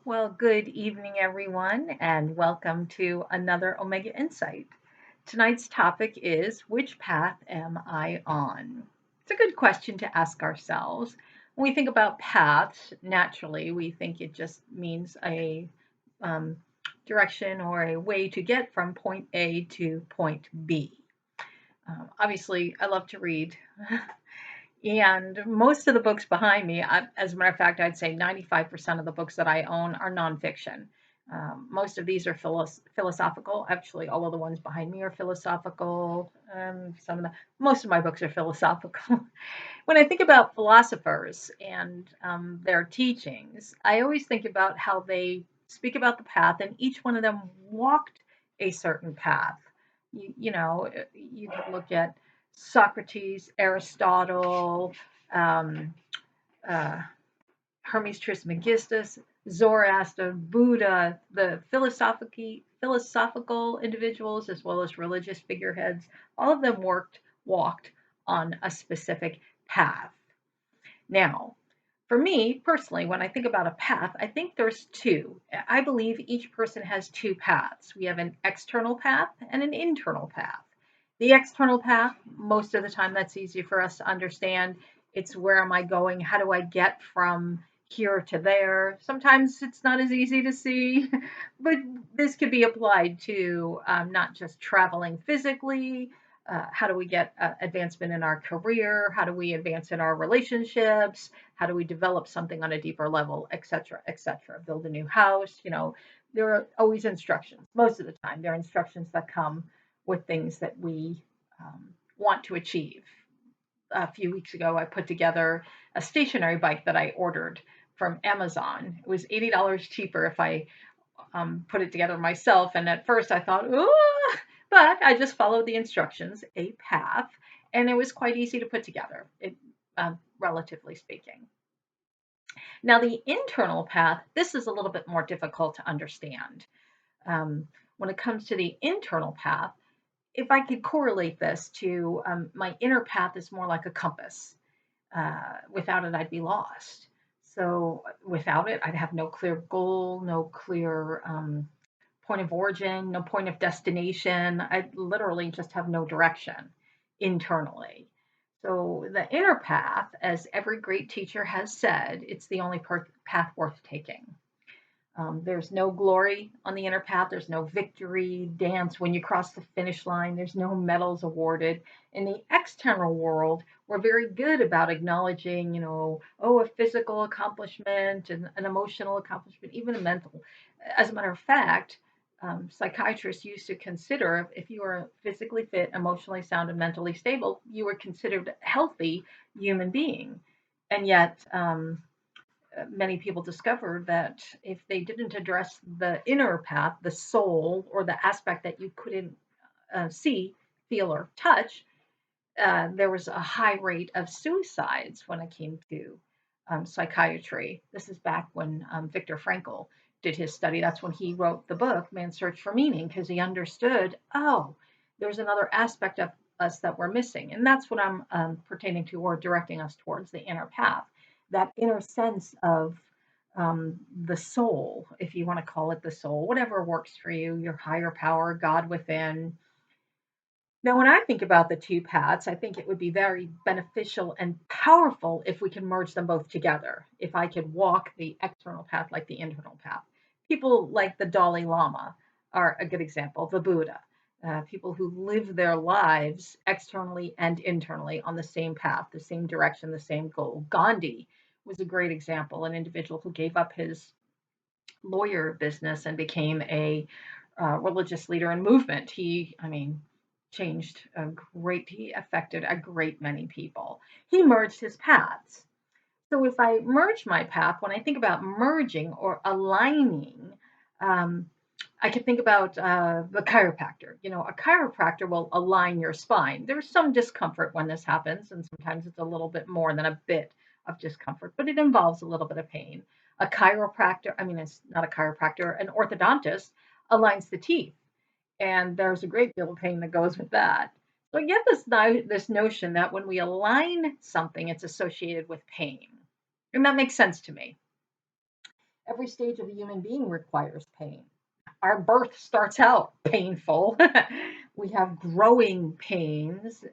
Well, good evening, everyone, and welcome to another Omega Insight. Tonight's topic is, which path am I on? It's a good question to ask ourselves. When we think about paths, naturally, we think it just means a um, direction or a way to get from point A to point B. Obviously, I love to read. And most of the books behind me, as a matter of fact, I'd say 95% of the books that I own are nonfiction. Most of these are philosophical. Actually, all of the ones behind me are philosophical. Most of my books are philosophical. When I think about philosophers and their teachings, I always think about how they speak about the path, and each one of them walked a certain path. You could look at Socrates, Aristotle, um, uh, Hermes Trismegistus, Zoroaster, Buddha, the philosophical individuals as well as religious figureheads. All of them walked on a specific path. Now, for me personally, when I think about a path, I think there's two. I believe each person has two paths. We have an external path and an internal path. The external path, most of the time, that's easy for us to understand. It's where am I going? How do I get from here to there? Sometimes it's not as easy to see, but this could be applied to not just traveling physically, how do we get advancement in our career? How do we advance in our relationships? How do we develop something on a deeper level, et cetera, et cetera? Build a new house. There are always instructions. Most of the time, there are instructions that come with things that we want to achieve. A few weeks ago, I put together a stationary bike that I ordered from Amazon. It was $80 cheaper if I put it together myself. And at first I thought, oh, but I just followed the instructions, a path, and it was quite easy to put together, relatively speaking. Now, the internal path, this is a little bit more difficult to understand. When it comes to the internal path, if I could correlate this to my inner path is more like a compass. Without it, I'd be lost. So without it, I'd have no clear goal, no clear point of origin, no point of destination. I literally just have no direction internally. So the inner path, as every great teacher has said, it's the only path worth taking. There's no glory on the inner path. There's no victory dance when you cross the finish line. There's no medals awarded. In the external world, we're very good about acknowledging, a physical accomplishment and an emotional accomplishment, even a mental. As a matter of fact, psychiatrists used to consider if you were physically fit, emotionally sound, and mentally stable, you were considered a healthy human being. And yet, many people discovered that if they didn't address the inner path, the soul, or the aspect that you couldn't see, feel, or touch, there was a high rate of suicides when it came to psychiatry. This is back when Viktor Frankl did his study. That's when he wrote the book, Man's Search for Meaning, because he understood, oh, there's another aspect of us that we're missing. And that's what I'm pertaining to or directing us towards the inner path, that inner sense of the soul, if you want to call it the soul, whatever works for you, your higher power, God within. Now, when I think about the two paths, I think it would be very beneficial and powerful if we can merge them both together. If I could walk the external path like the internal path. People like the Dalai Lama are a good example, the Buddha. People who live their lives externally and internally on the same path, the same direction, the same goal. Gandhi was a great example, an individual who gave up his lawyer business and became a religious leader and movement. Changed he affected a great many people. He merged his paths. So if I merge my path, when I think about merging or aligning, um, I could think about the chiropractor. A chiropractor will align your spine. There's some discomfort when this happens, and sometimes it's a little bit more than a bit of discomfort, but it involves a little bit of pain. A chiropractor, it's not a chiropractor, an orthodontist aligns the teeth, and there's a great deal of pain that goes with that. So I get this notion that when we align something, it's associated with pain, and that makes sense to me. Every stage of a human being requires pain. Our birth starts out painful. We have growing pains,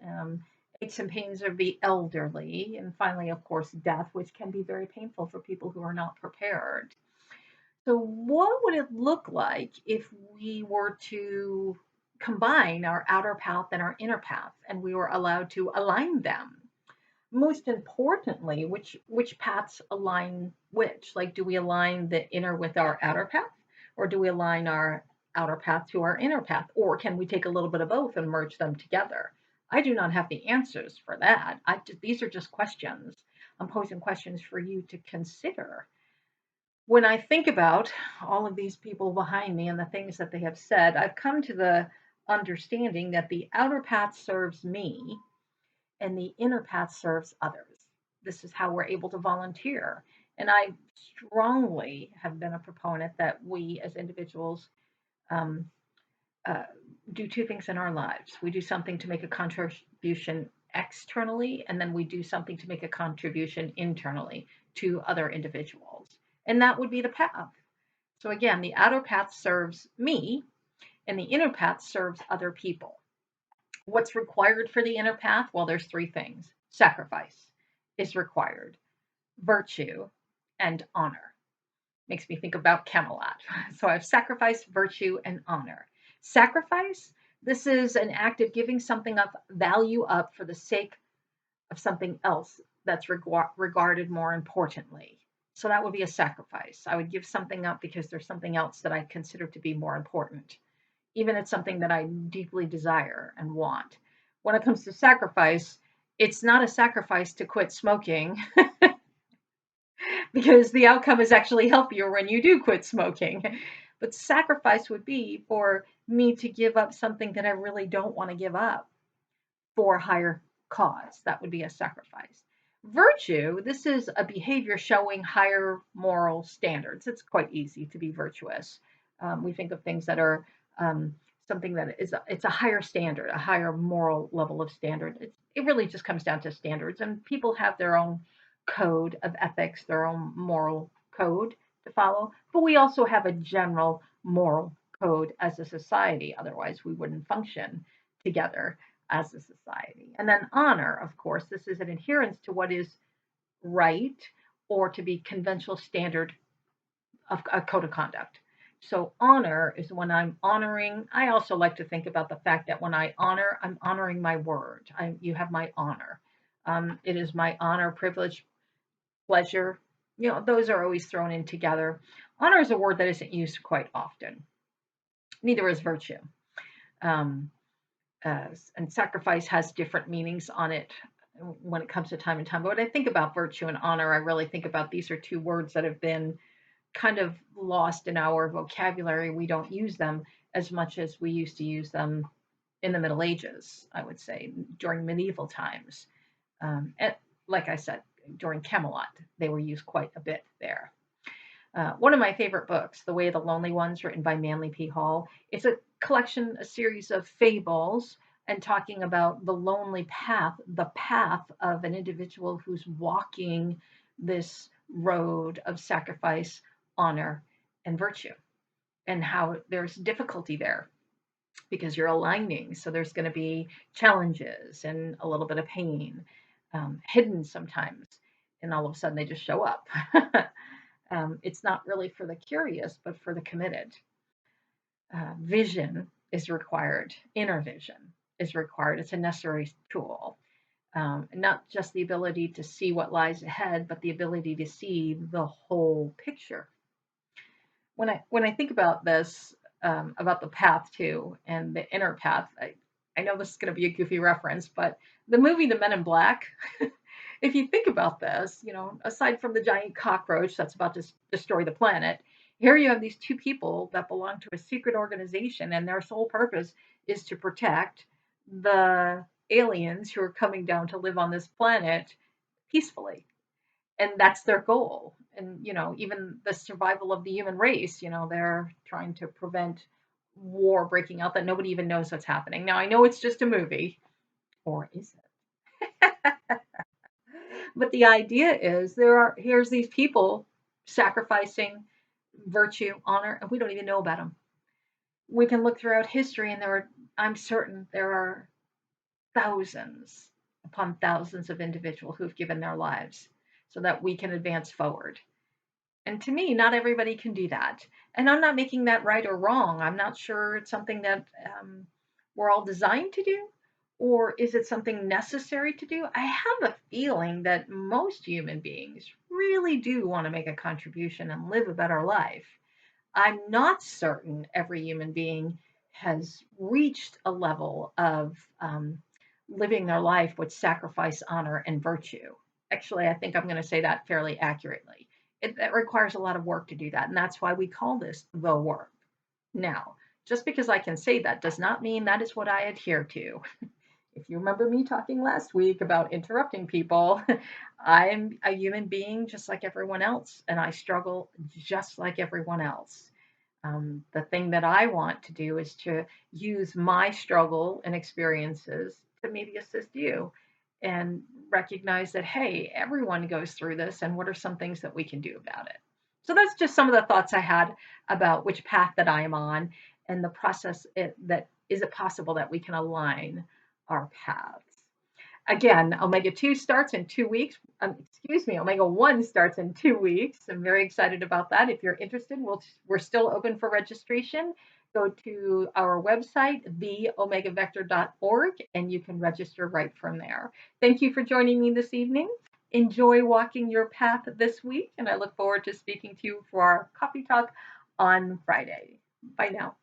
aches and pains of the elderly, and finally, of course, death, which can be very painful for people who are not prepared. So, what would it look like if we were to combine our outer path and our inner path, and we were allowed to align them? Most importantly, which paths align which? Like, do we align the inner with our outer path, or do we align our outer path to our inner path, or can we take a little bit of both and merge them together? I do not have the answers for that. These are just questions. I'm posing questions for you to consider. When I think about all of these people behind me and the things that they have said, I've come to the understanding that the outer path serves me and the inner path serves others. This is how we're able to volunteer. And I strongly have been a proponent that we as individuals um, uh, do two things in our lives. We do something to make a contribution externally, and then we do something to make a contribution internally to other individuals. And that would be the path. So again, the outer path serves me, and the inner path serves other people. What's required for the inner path? Well, there's three things. Sacrifice is required, virtue, and honor. Makes me think about Camelot. So I have sacrifice, virtue, and honor. Sacrifice, this is an act of giving something of value up for the sake of something else that's regarded more importantly. So that would be a sacrifice. I would give something up because there's something else that I consider to be more important, even if it's something that I deeply desire and want. When it comes to sacrifice, it's not a sacrifice to quit smoking because the outcome is actually healthier when you do quit smoking. But sacrifice would be for me to give up something that I really don't want to give up for a higher cause. That would be a sacrifice. Virtue, this is a behavior showing higher moral standards. It's quite easy to be virtuous. We think of things that are um, something that is it's a higher standard, a higher moral level of standard. It really just comes down to standards, and people have their own code of ethics, their own moral code to follow. But we also have a general moral code as a society. Otherwise, we wouldn't function together as a society. And then honor, of course, this is an adherence to what is right or to be conventional standard of a code of conduct. So honor is when I'm honoring. I also like to think about the fact that when I honor, I'm honoring my word. You have my honor. It is my honor, privilege, pleasure. Those are always thrown in together. Honor is a word that isn't used quite often. Neither is virtue. Um, and sacrifice has different meanings on it when it comes to time and time. But when I think about virtue and honor, I really think about these are two words that have been kind of lost in our vocabulary. We don't use them as much as we used to use them in the Middle Ages, I would say, during medieval times. And like I said, during Camelot, they were used quite a bit there. One of my favorite books, The Way of the Lonely Ones, written by Manly P. Hall. It's a collection, a series of fables and talking about the lonely path, the path of an individual who's walking this road of sacrifice, honor, and virtue, and how there's difficulty there because you're aligning. So there's going to be challenges and a little bit of pain, hidden sometimes, and all of a sudden they just show up. It's not really for the curious, but for the committed. Vision is required, inner vision is required. It's a necessary tool. Not just the ability to see what lies ahead, but the ability to see the whole picture. When I think about this, about the path too, and the inner path, I know this is going to be a goofy reference, but the movie The Men in Black, if you think about this, aside from the giant cockroach that's about to destroy the planet, here you have these two people that belong to a secret organization, and their sole purpose is to protect the aliens who are coming down to live on this planet peacefully. And that's their goal. And, even the survival of the human race, they're trying to prevent war breaking out that nobody even knows what's happening. Now, I know it's just a movie, or is it? But the idea is here's these people sacrificing virtue, honor, and we don't even know about them. We can look throughout history, and I'm certain there are thousands upon thousands of individuals who've given their lives so that we can advance forward. And to me, not everybody can do that. And I'm not making that right or wrong. I'm not sure it's something that we're all designed to do, or is it something necessary to do? I have a feeling that most human beings really do want to make a contribution and live a better life. I'm not certain every human being has reached a level of living their life with sacrifice, honor, and virtue. Actually, I think I'm going to say that fairly accurately. It requires a lot of work to do that, and that's why we call this the work. Now, just because I can say that does not mean that is what I adhere to. If you remember me talking last week about interrupting people, I'm a human being just like everyone else, and I struggle just like everyone else. The thing that I want to do is to use my struggle and experiences to maybe assist you and recognize that, hey, everyone goes through this, and what are some things that we can do about it? So that's just some of the thoughts I had about which path that I am on and the process that is it possible that we can align our paths. Again, Omega 2 starts in 2 weeks. Excuse me, Omega 1 starts in 2 weeks. I'm very excited about that. If you're interested, we're still open for registration. Go to our website, theomegavector.org, and you can register right from there. Thank you for joining me this evening. Enjoy walking your path this week, and I look forward to speaking to you for our coffee talk on Friday. Bye now.